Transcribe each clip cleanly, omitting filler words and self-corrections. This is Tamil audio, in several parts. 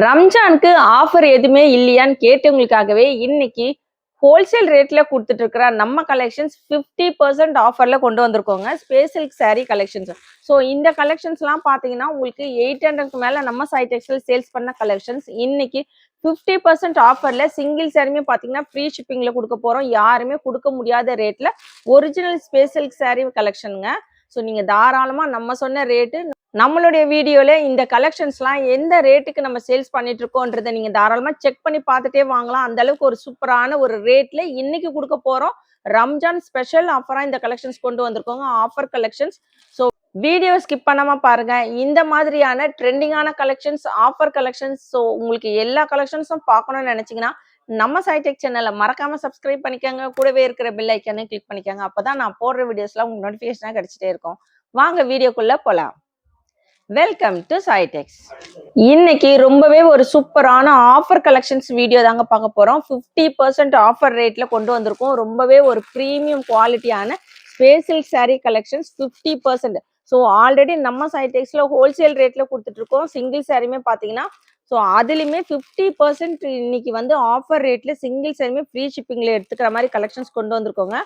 ரம்ஜானுக்கு ஆஃபர் எதுவுமே இல்லையான்னு கேட்டவங்களுக்காகவே இன்னைக்கு ஹோல்சேல் ரேட்ல கொடுத்துட்டு இருக்கிற நம்ம கலெக்ஷன்ஸ் 50% ஆஃபர்ல கொண்டு வந்திருக்கோங்க. ஸ்பேசில்க் சாரீ கலெக்ஷன்ஸ். ஸோ இந்த கலெக்ஷன்ஸ்லாம் பார்த்தீங்கன்னா உங்களுக்கு 800க்கு மேல நம்ம சாய் டெக்ஸ்டைல் சேல்ஸ் பண்ண கலெக்ஷன்ஸ் இன்னைக்கு 50% ஆஃபர்ல சிங்கிள் சாரியுமே பார்த்தீங்கன்னா ஃப்ரீ ஷிப்பிங்ல கொடுக்க போறோம். யாருமே கொடுக்க முடியாத ரேட்ல ஒரிஜினல் ஸ்பேசில்க் சாரீ கலெக்ஷனுங்க. ஸோ நீங்க தாராளமா நம்ம சொன்ன ரேட்டு நம்மளுடைய வீடியோல இந்த கலெக்ஷன்ஸ்லாம் எந்த ரேட்டுக்கு நம்ம சேல்ஸ் பண்ணிட்டு இருக்கோன்றதை நீங்க தாராளமா செக் பண்ணி பார்த்துட்டே வாங்கலாம். அந்த அளவுக்கு ஒரு சூப்பரான ஒரு ரேட்ல இன்னைக்கு கொடுக்க போறோம். ரம்ஜான் ஸ்பெஷல் ஆஃபரா இந்த கலெக்ஷன்ஸ் கொண்டு வந்திருக்கோங்க. Offer collections. So video skip பண்ணாம பாருங்க. இந்த மாதிரியான ட்ரெண்டிங்கான கலெக்ஷன்ஸ், ஆஃபர் கலெக்ஷன்ஸ், ஸோ உங்களுக்கு எல்லா கலெக்ஷன்ஸும் பார்க்கணும்னு நினைச்சீங்கன்னா நம்ம சாய்டெக் சேனலை மறக்காம சப்ஸ்கிரைப் பண்ணிக்கோங்க. கூடவே இருக்கிற பெல் ஐக்கானே கிளிக் பண்ணிக்கோங்க. அப்பதான் நான் போடுற வீடியோஸ்லாம் உங்களுக்கு நோட்டிஃபிகேஷனா கிடைச்சிட்டே இருக்கும். வாங்க வீடியோக்குள்ள போலாம். Welcome to சாய்டெக்ஸ். இன்னைக்கு ரொம்பவே ஒரு சூப்பரான ஆஃபர் கலெக்ஷன்ஸ் வீடியோ தாங்க பார்க்க போறோம். 50% ஆஃபர் ரேட்ல கொண்டு வந்திருக்கோம். ரொம்பவே ஒரு பிரீமியம் குவாலிட்டியான ஸ்பேசில்க் சாரீ கலெக்ஷன்ஸ் 50%. ஸோ ஆல்ரெடி நம்ம சாய்டெக்ஸ்ல ஹோல்சேல் ரேட்ல கொடுத்துட்டு இருக்கோம். சிங்கிள் சாரியுமே பார்த்தீங்கன்னா ஸோ அதுலயுமே 50% இன்னைக்கு வந்து ஆஃபர் ரேட்ல சிங்கிள் சாரியுமே ஃப்ரீ ஷிப்பிங்ல எடுத்துக்கிற மாதிரி கலெக்ஷன்ஸ் கொண்டு வந்திருக்கோங்க.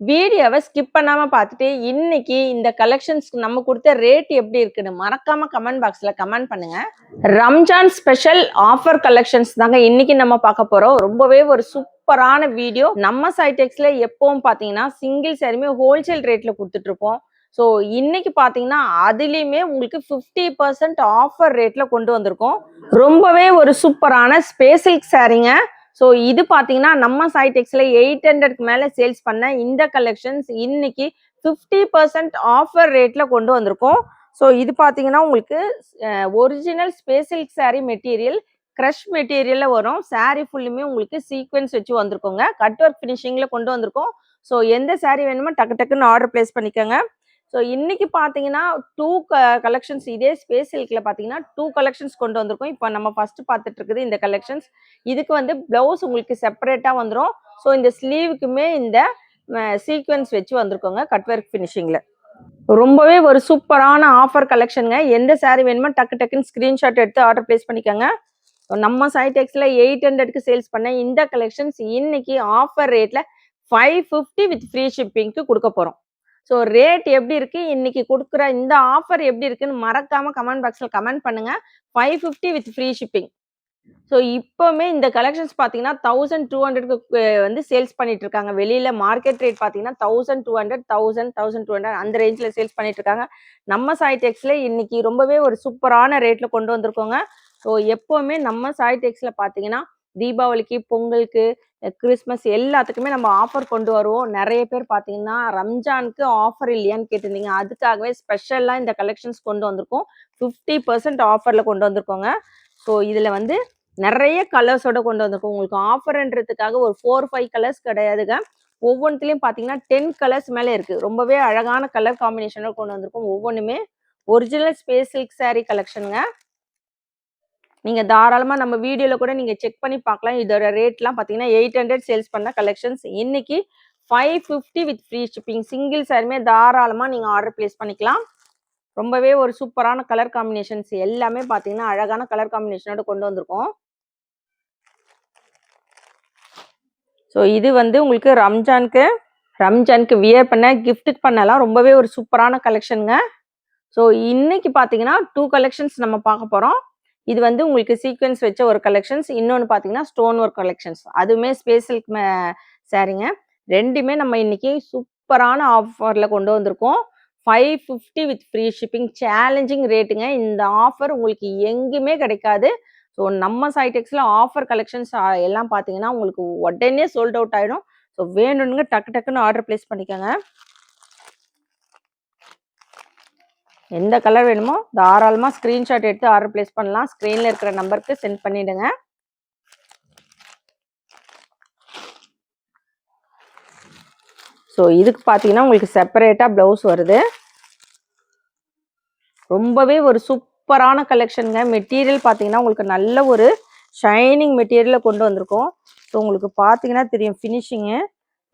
வீடியோவை ஸ்கிப் பண்ணாம பார்த்துட்டு இன்னைக்கு இந்த கலெக்ஷன்ஸ்க்கு நம்ம கொடுத்த ரேட் எப்படி இருக்குன்னு மறக்காம கமெண்ட் பாக்ஸ்ல கமெண்ட் பண்ணுங்க. ரம்ஜான் ஸ்பெஷல் ஆஃபர் கலெக்ஷன்ஸ் தாங்க இன்னைக்கு நம்ம பார்க்க போறோம். ரொம்பவே ஒரு சூப்பரான வீடியோ. நம்ம சாய்டெக்ஸ்ல எப்பவும் பாத்தீங்கன்னா சிங்கிள் சாரியுமே ஹோல்சேல் ரேட்ல கொடுத்துட்டு இருப்போம். ஸோ இன்னைக்கு பாத்தீங்கன்னா அதுலயுமே உங்களுக்கு 50% ஆஃபர் ரேட்ல கொண்டு வந்திருக்கோம். ரொம்பவே ஒரு சூப்பரான ஸ்பேசில்க் சாரீங்க. ஸோ இது பார்த்தீங்கன்னா நம்ம சாய்டெக்ஸ்ல 800க்கு மேலே சேல்ஸ் பண்ண இந்த கலெக்ஷன்ஸ் இன்னைக்கு 50% ஆஃபர் ரேட்ல கொண்டு வந்திருக்கோம். ஸோ இது பார்த்தீங்கன்னா உங்களுக்கு ஒரிஜினல் ஸ்பேசில்க் சாரீ மெட்டீரியல் க்ரஷ் மெட்டீரியல்ல வரும். சாரீ ஃபுல்லுமே உங்களுக்கு சீக்வன்ஸ் வச்சு வந்திருக்கோங்க. கட் ஒர்க் ஃபினிஷிங்ல கொண்டு வந்திருக்கோம். ஸோ எந்த சாரீ வேணுமோ டக்கு டக்குன்னு ஆர்டர் பிளேஸ் பண்ணிக்கோங்க. ஸோ இன்னைக்கு பார்த்தீங்கன்னா 2 கலெக்ஷன்ஸ் இதே ஸ்பேசில்க்ல பார்த்தீங்கன்னா 2 கலெக்ஷன்ஸ் கொண்டு வந்திருக்கோம். இப்போ நம்ம ஃபர்ஸ்ட் பார்த்துட்டு இருக்குது இந்த கலெக்ஷன்ஸ். இதுக்கு வந்து பிளவுஸ் உங்களுக்கு செப்பரேட்டாக வந்துடும். ஸோ இந்த ஸ்லீவுக்குமே இந்த சீக்வன்ஸ் வச்சு வந்திருக்கோங்க கட் ஒர்க் ஃபினிஷிங்ல. ரொம்பவே ஒரு சூப்பரான ஆஃபர் கலெக்ஷனுங்க. எந்த சாரீ வேணுமோ டக்கு டக்குன்னு ஸ்கிரீன்ஷாட் எடுத்து ஆர்டர் பிளேஸ் பண்ணிக்கோங்க. நம்ம சாய்டெக்ஸ்ல 800க்கு சேல்ஸ் பண்ண இந்த கலெக்ஷன்ஸ் இன்னைக்கு ஆஃபர் ரேட்ல 550 வித் ஃப்ரீ ஷிப்பிங்க்கு கொடுக்க போறோம். ஸோ ரேட் எப்படி இருக்கு, இன்னைக்கு கொடுக்குற இந்த ஆஃபர் எப்படி இருக்குன்னு மறக்காம கமெண்ட் பாக்ஸ்ல கமெண்ட் பண்ணுங்க. 550 வித் ஃப்ரீ ஷிப்பிங். ஸோ இப்போவுமே இந்த கலெக்ஷன்ஸ் பார்த்தீங்கன்னா 1200க்கு வந்து சேல்ஸ் பண்ணிட்டு இருக்காங்க. வெளியில மார்க்கெட் ரேட் பார்த்தீங்கன்னா 1200, 1000, 1200 அந்த ரேஞ்சில் சேல்ஸ் பண்ணிட்டு இருக்காங்க. நம்ம சாய்டெக்ஸ்ல இன்னைக்கு ரொம்பவே ஒரு சூப்பரான ரேட்ல கொண்டு வந்திருக்கோங்க. ஸோ எப்போவுமே நம்ம சாய்டெக்ஸ்ல பார்த்தீங்கன்னா தீபாவளிக்கு, பொங்கலுக்கு, கிறிஸ்மஸ் எல்லாத்துக்குமே நம்ம ஆஃபர் கொண்டு வருவோம். நிறைய பேர் பார்த்தீங்கன்னா ரம்ஜானுக்கு ஆஃபர் இல்லையான்னு கேட்டிருந்தீங்க. அதுக்காகவே ஸ்பெஷலாக இந்த கலெக்ஷன்ஸ் கொண்டு வந்திருக்கோம். 50% ஆஃபரில் கொண்டு வந்திருக்கோங்க. ஸோ இதில் வந்து நிறைய கலர்ஸோட கொண்டு வந்திருக்கோம். உங்களுக்கு ஆஃபர்ன்றதுக்காக ஒரு 4-5 கலர்ஸ் கிடையாதுங்க. ஒவ்வொன்றுத்துலையும் பார்த்தீங்கன்னா 10 கலர்ஸ் மேலே இருக்குது. ரொம்பவே அழகான கலர் காம்பினேஷனோட கொண்டு வந்திருக்கோம். ஒவ்வொன்றுமே ஒரிஜினல் ஸ்பேசில்க் சாரீ கலெக்ஷனுங்க. நீங்க தாராளமா நம்ம வீடியோல கூட நீங்க செக் பண்ணி பார்க்கலாம். இதோட ரேட்லாம் பார்த்தீங்கன்னா 800 சேல்ஸ் பண்ண கலெக்ஷன்ஸ் இன்னைக்கு 550 வித் ஃப்ரீ ஷிப்பிங். சிங்கிள் சாரியுமே தாராளமா நீங்க ஆர்டர் பிளேஸ் பண்ணிக்கலாம். ரொம்பவே ஒரு சூப்பரான கலர் காம்பினேஷன்ஸ் எல்லாமே பார்த்தீங்கன்னா அழகான கலர் காம்பினேஷனோட கொண்டு வந்திருக்கோம். ஸோ இது வந்து உங்களுக்கு ரம்ஜானுக்கு வியர் பண்ண கிஃப்ட்டுக்கு பண்ணலாம். ரொம்பவே ஒரு சூப்பரான கலெக்ஷனுங்க. ஸோ இன்னைக்கு பார்த்தீங்கன்னா 2 கலெக்ஷன்ஸ் நம்ம பார்க்க போறோம். இது வந்து உங்களுக்கு சீக்வன்ஸ் வச்ச ஒரு கலெக்ஷன்ஸ், இன்னொன்று பார்த்தீங்கன்னா ஸ்டோன் ஒர்க் கலெக்ஷன்ஸ். அதுவுமே ஸ்பேசில்க் சாரீங்க. ரெண்டுமே நம்ம இன்னைக்கு சூப்பரான ஆஃபரில் கொண்டு வந்திருக்கோம். 550 வித் ஃப்ரீ ஷிப்பிங். சேலஞ்சிங் ரேட்டுங்க. இந்த ஆஃபர் உங்களுக்கு எங்கேயுமே கிடைக்காது. ஸோ நம்ம சாய்டெக்ஸ்ல ஆஃபர் கலெக்ஷன்ஸ் எல்லாம் பார்த்தீங்கன்னா உங்களுக்கு உடனே சோல்ட் அவுட் ஆகிடும். ஸோ வேணுங்க டக்கு டக்குன்னு ஆர்டர் பிளேஸ் பண்ணிக்கோங்க. எந்த கலர் வேணுமோ தாராளமாக ஸ்க்ரீன்ஷாட் எடுத்து ஆர்டர் பிளேஸ் பண்ணலாம். ஸ்க்ரீனில் இருக்கிற நம்பருக்கு சென்ட் பண்ணிவிடுங்க. ஸோ இதுக்கு பார்த்தீங்கன்னா உங்களுக்கு செப்பரேட்டாக ப்ளவுஸ் வருது. ரொம்பவே ஒரு சூப்பரான கலெக்ஷனுங்க. மெட்டீரியல் பார்த்தீங்கன்னா உங்களுக்கு நல்ல ஒரு ஷைனிங் மெட்டீரியலில் கொண்டு வந்திருக்கோம். ஸோ உங்களுக்கு பார்த்தீங்கன்னா தெரியும் ஃபினிஷிங்கு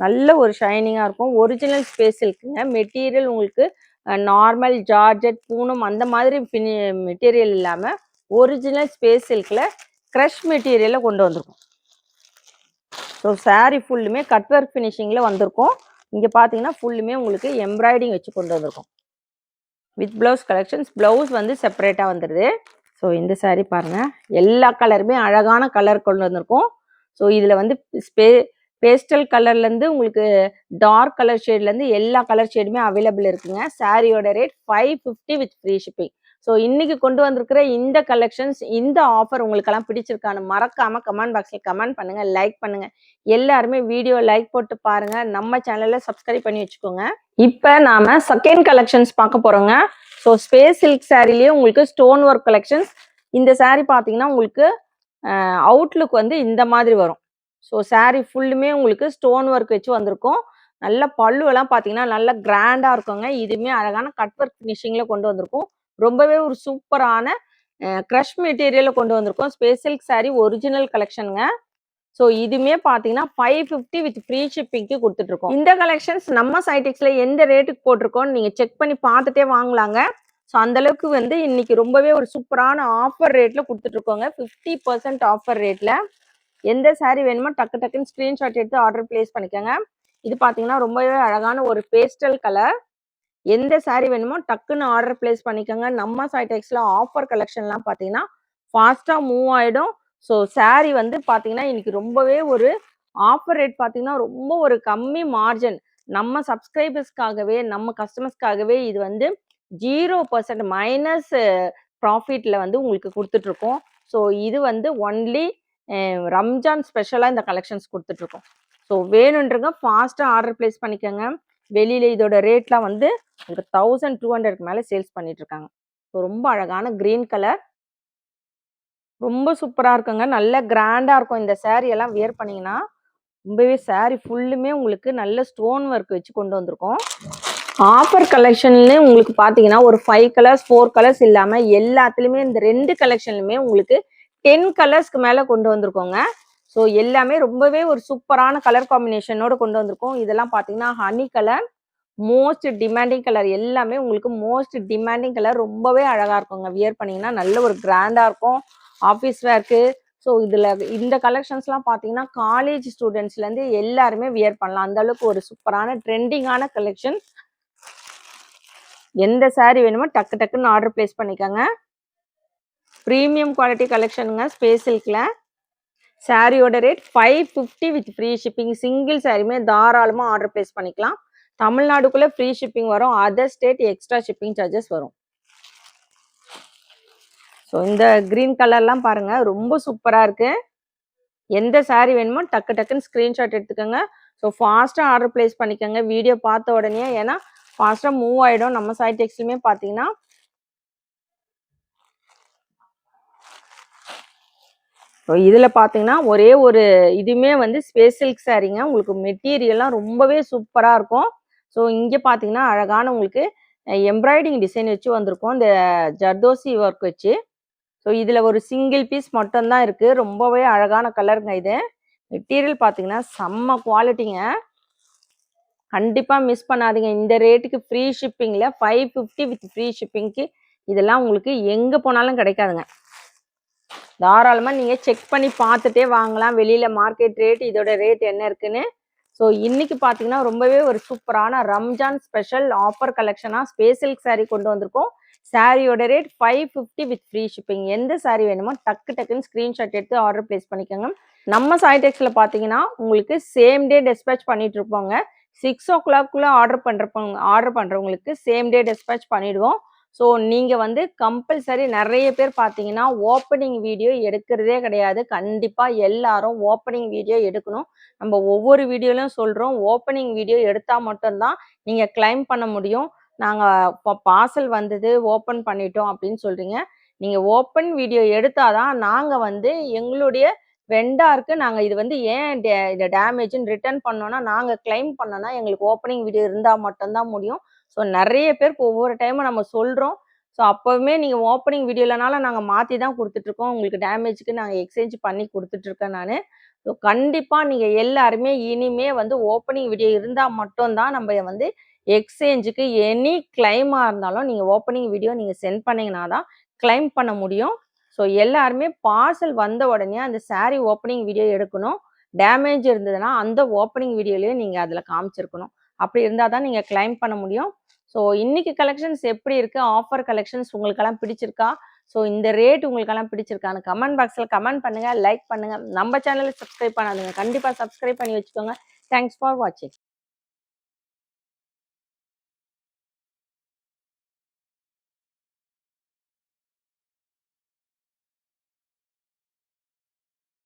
நல்ல ஒரு ஷைனிங்காக இருக்கும். ஒரிஜினல் ஸ்பேசில்க்குங்க. மெட்டீரியல் உங்களுக்கு நார்மல் ஜார்ஜெட், பூனம் அந்த மாதிரி மெட்டீரியல் இல்லாமல் ஒரிஜினல் ஸ்பேஸ் சில்க்ல க்ரஷ் மெட்டீரியல்ல கொண்டு வந்திருக்கோம். ஸோ saree ஃபுல்லுமே கட் ஒர்க் ஃபினிஷிங்கில் வந்திருக்கும். இங்கே பார்த்தீங்கன்னா ஃபுல்லுமே உங்களுக்கு எம்ப்ராய்டிங் வச்சு கொண்டு வந்திருக்கும். வித் ப்ளவுஸ் கலெக்ஷன்ஸ், ப்ளவுஸ் வந்து செப்பரேட்டாக வந்துடுது. ஸோ இந்த saree பாருங்கள், எல்லா கலருமே அழகான கலர் கொண்டு வந்திருக்கும். ஸோ இதில் வந்து பேஸ்டல் கலர்லேருந்து உங்களுக்கு டார்க் கலர் ஷேட்லேருந்து எல்லா கலர் ஷேடுமே அவைலபிள் இருக்குங்க. சாரியோட rate 550 with free shipping. So இன்னைக்கு கொண்டு வந்திருக்கிற இந்த கலெக்ஷன்ஸ், இந்த ஆஃபர் உங்களுக்கெல்லாம் பிடிச்சிருக்கான்னு மறக்காம கமெண்ட் பாக்ஸில் கமெண்ட் பண்ணுங்க, லைக் பண்ணுங்க. எல்லாருமே வீடியோ லைக் போட்டு பாருங்க, நம்ம சேனலை சப்ஸ்கிரைப் பண்ணி வச்சுக்கோங்க. இப்போ நாம செகண்ட் கலெக்ஷன்ஸ் பார்க்க போறோங்க. ஸோ ஸ்பேஸ் சில்க் சாரிலேயே உங்களுக்கு ஸ்டோன் ஒர்க் கலெக்ஷன்ஸ். இந்த சாரீ பார்த்தீங்கன்னா உங்களுக்கு அவுட்லுக் வந்து இந்த மாதிரி வரும். ஸோ சாரீ ஃபுல்லுமே உங்களுக்கு ஸ்டோன் ஒர்க் வச்சு வந்திருக்கும். நல்ல பல்லுவெல்லாம் பார்த்தீங்கன்னா நல்ல கிராண்டாக இருக்குங்க. இதுவுமே அழகான கட் ஒர்க் ஃபினிஷிங்கில் கொண்டு வந்திருக்கும். ரொம்பவே ஒரு சூப்பரான க்ரஷ் மெட்டீரியலில் கொண்டு வந்திருக்கோம். ஸ்பேஸ் சில்க் சாரீ ஒரிஜினல் கலெக்ஷனுங்க. ஸோ இதுவுமே பார்த்தீங்கன்னா 550 வித் ஃப்ரீ ஷிப்பிங்க்கு கொடுத்துட்ருக்கோம். இந்த கலெக்ஷன்ஸ் நம்ம சைடெக்ஸில் எந்த ரேட்டுக்கு போட்டிருக்கோன்னு நீங்கள் செக் பண்ணி பார்த்துட்டே வாங்கலாங்க. ஸோ அந்தளவுக்கு வந்து இன்னைக்கு ரொம்பவே ஒரு சூப்பரான ஆஃபர் ரேட்டில் கொடுத்துட்ருக்கோங்க. 50% ஆஃபர் ரேட்டில். எந்த சாரீ வேணுமோ டக்கு டக்குன்னு ஸ்க்ரீன்ஷாட் எடுத்து ஆர்டர் பிளேஸ் பண்ணிக்கோங்க. இது பார்த்தீங்கன்னா ரொம்பவே அழகான ஒரு பேஸ்டல் கலர். எந்த சாரீ வேணுமோ டக்குன்னு ஆர்டர் பிளேஸ் பண்ணிக்கோங்க. நம்ம சைடெக்ஸில் ஆஃபர் கலெக்ஷன்லாம் பார்த்தீங்கன்னா ஃபாஸ்ட்டாக மூவ் ஆகிடும். ஸோ சாரீ வந்து பார்த்தீங்கன்னா இன்னைக்கு ரொம்பவே ஒரு ஆஃபர் ரேட் பார்த்தீங்கன்னா ரொம்ப ஒரு கம்மி மார்ஜின். நம்ம சப்ஸ்கிரைபர்ஸ்க்காகவே, நம்ம கஸ்டமர்ஸ்க்காகவே இது வந்து 0% மைனஸ் ப்ராஃபிட்டில் வந்து உங்களுக்கு கொடுத்துட்ருக்கோம். ஸோ இது வந்து ஒன்லி ரம்ஜான் ஸ்பெஷலாக இந்த கலெக்ஷன்ஸ் கொடுத்துட்ருக்கோம். ஸோ வேணுன்றங்க ஃபாஸ்ட்டாக ஆர்டர் பிளேஸ் பண்ணிக்கோங்க. வெளியில் இதோட ரேட்லாம் வந்து ஒரு 1200க்கு மேலே சேல்ஸ் பண்ணிட்டுருக்காங்க. ஸோ ரொம்ப அழகான க்ரீன் கலர், ரொம்ப சூப்பராக இருக்குங்க. நல்ல கிராண்டாக இருக்கும். இந்த சாரீ எல்லாம் வியர் பண்ணிங்கன்னா ரொம்பவே சாரீ ஃபுல்லுமே உங்களுக்கு நல்ல ஸ்டோன் ஒர்க் வச்சு கொண்டு வந்திருக்கோம். ஆஃபர் கலெக்ஷன்லேயே உங்களுக்கு பார்த்தீங்கன்னா ஒரு 5 கலர்ஸ் 4 கலர்ஸ் இல்லாமல் எல்லாத்துலேயுமே இந்த 2 கலெக்ஷன்லையுமே உங்களுக்கு 10 கலர்ஸ்க்கு மேலே கொண்டு வந்திருக்கோங்க. ஸோ எல்லாமே ரொம்பவே ஒரு சூப்பரான கலர் காம்பினேஷனோட கொண்டு வந்திருக்கோம். இதெல்லாம் பார்த்தீங்கன்னா honey colour, most demanding colour. எல்லாமே உங்களுக்கு மோஸ்ட் டிமாண்டிங் கலர். ரொம்பவே அழகாக இருக்குங்க. வியர் பண்ணிங்கன்னா நல்ல ஒரு கிராண்டாக இருக்கும். ஆஃபீஸ் வேர்க்கு. ஸோ இதில் இந்த கலெக்ஷன்ஸ்லாம் பார்த்தீங்கன்னா காலேஜ் ஸ்டூடெண்ட்ஸ்லேருந்து எல்லாருமே வியர் பண்ணலாம். அந்தளவுக்கு ஒரு சூப்பரான ட்ரெண்டிங்கான கலெக்ஷன். எந்த சாரீ வேணுமோ டக்கு டக்குன்னு ஆர்டர் பிளேஸ் பண்ணிக்கோங்க. ப்ரீமியம் குவாலிட்டி கலெக்ஷனுங்க ஸ்பேஸ் சில்கில். சாரியோட rate 550 with free shipping. Single சாரியுமே தாராளமாக ஆர்டர் பிளேஸ் பண்ணிக்கலாம். தமிழ்நாடுக்குள்ளே ஃப்ரீ ஷிப்பிங் வரும். Other state extra shipping charges வரும். ஸோ இந்த க்ரீன் கலர்லாம் பாருங்கள், ரொம்ப சூப்பராக இருக்குது. எந்த சாரீ வேணுமோ டக்கு டக்குன்னு ஸ்க்ரீன்ஷாட் எடுத்துக்கோங்க. ஸோ ஃபாஸ்ட்டாக ஆர்டர் பிளேஸ் பண்ணிக்கோங்க வீடியோ பார்த்த உடனே. ஏன்னா ஃபாஸ்ட்டாக மூவ் ஆகிடும். நம்ம சைடெக்ஸ்லையுமே பார்த்தீங்கன்னா ஸோ இதில் பார்த்தீங்கன்னா ஒரே ஒரு இதுவுமே வந்து ஸ்பேஸ் சில்க் சாரீங்க. உங்களுக்கு மெட்டீரியல்லாம் ரொம்பவே சூப்பராக இருக்கும். ஸோ இங்கே பார்த்தீங்கன்னா அழகான உங்களுக்கு எம்ப்ராய்டிங் டிசைன் வச்சு வந்திருக்கும், இந்த ஜர்தோசி ஒர்க் வச்சு. ஸோ இதில் ஒரு சிங்கிள் பீஸ் மட்டும்தான் இருக்குது. ரொம்பவே அழகான கலருங்க இது. மெட்டீரியல் பார்த்தீங்கன்னா செம்ம குவாலிட்டிங்க. கண்டிப்பாக மிஸ் பண்ணாதீங்க. இந்த ரேட்டுக்கு ஃப்ரீ ஷிப்பிங்கில் 550 வித் ஃப்ரீ ஷிப்பிங்க்கு இதெல்லாம் உங்களுக்கு எங்கே போனாலும் கிடைக்காதுங்க. தாராளமாக நீங்கள் செக் பண்ணி பார்த்துட்டே வாங்கலாம். வெளியில் மார்க்கெட் ரேட், இதோட ரேட் என்ன இருக்குன்னு. ஸோ இன்றைக்கி பார்த்தீங்கன்னா ரொம்பவே ஒரு சூப்பரான ரம்ஜான் ஸ்பெஷல் ஆஃபர் கலெக்ஷனாக ஸ்பேஸ் சில்க் சாரீ கொண்டு வந்திருக்கோம். சாரியோட ரேட் 550 வித் ஃப்ரீ ஷிப்பிங். எந்த சாரீ வேணுமோ டக்கு டக்குன்னு ஸ்க்ரீன்ஷாட் எடுத்து ஆர்டர் பிளேஸ் பண்ணிக்கோங்க. நம்ம சைடெக்ஸில் பார்த்தீங்கன்னா உங்களுக்கு சேம் டே டிஸ்பேச் பண்ணிட்டு இருப்போங்க. 6 o'clock ஆர்டர் பண்ணுறவங்களுக்கு சேம் டே டிஸ்பேச் பண்ணிவிடுவோம். ஸோ நீங்கள் வந்து கம்பல்சரி நிறைய பேர் பார்த்தீங்கன்னா ஓப்பனிங் வீடியோ எடுக்கிறதே கிடையாது. கண்டிப்பாக எல்லாரும் ஓப்பனிங் வீடியோ எடுக்கணும். நம்ம ஒவ்வொரு வீடியோலையும் சொல்கிறோம், ஓப்பனிங் வீடியோ எடுத்தால் மட்டும்தான் நீங்கள் கிளைம் பண்ண முடியும். நாங்கள் இப்போ பார்சல் வந்தது ஓப்பன் பண்ணிட்டோம் அப்படின்னு சொல்கிறீங்க. நீங்கள் ஓப்பன் வீடியோ எடுத்தால் தான் நாங்கள் வந்து எங்களுடைய வெண்டாருக்கு நாங்கள் இது வந்து ஏன் இதை டேமேஜ்னு ரிட்டர்ன் பண்ணோன்னா, நாங்கள் கிளைம் பண்ணோன்னா எங்களுக்கு ஓப்பனிங் வீடியோ இருந்தால் மட்டும்தான் முடியும். ஸோ நிறைய பேருக்கு ஒவ்வொரு டைமும் நம்ம சொல்கிறோம். ஸோ அப்போவுமே நீங்கள் ஓப்பனிங் வீடியோ இல்லைனாலும் நாங்கள் மாற்றி தான் கொடுத்துட்ருக்கோம். உங்களுக்கு டேமேஜுக்கு நாங்கள் எக்ஸ்சேஞ்ச் பண்ணி கொடுத்துட்ருக்கேன் நான். ஸோ கண்டிப்பாக நீங்கள் எல்லாருமே இனிமே வந்து ஓப்பனிங் வீடியோ இருந்தால் மட்டும்தான் நம்ம வந்து எக்ஸ்சேஞ்சுக்கு எனி கிளைமாக இருந்தாலும் நீங்கள் ஓப்பனிங் வீடியோ நீங்கள் சென்ட் பண்ணிங்கன்னா தான் கிளைம் பண்ண முடியும். ஸோ எல்லாருமே பார்சல் வந்த உடனே அந்த saree ஓப்பனிங் வீடியோ எடுக்கணும். டேமேஜ் இருந்ததுன்னா அந்த ஓப்பனிங் வீடியோலயே நீங்க அதில் காமிச்சிருக்கணும். அப்படி இருந்தால் தான் நீங்கள் கிளைம் பண்ண முடியும். ஸோ இன்னைக்கு கலெக்ஷன்ஸ் எப்படி இருக்கு, ஆஃபர் கலெக்ஷன்ஸ் உங்களுக்கெல்லாம் பிடிச்சிருக்கா, ஸோ இந்த ரேட் உங்களுக்கெல்லாம் பிடிச்சிருக்கான்னு கமெண்ட் பாக்ஸில் கமெண்ட் பண்ணுங்க, லைக் பண்ணுங்க. நம்ம சேனலை சப்ஸ்கிரைப் பண்ணாதுங்க, கண்டிப்பாக சப்ஸ்கிரைப் பண்ணி வச்சுக்கோங்க. தேங்க்ஸ் ஃபார் வாட்சிங்.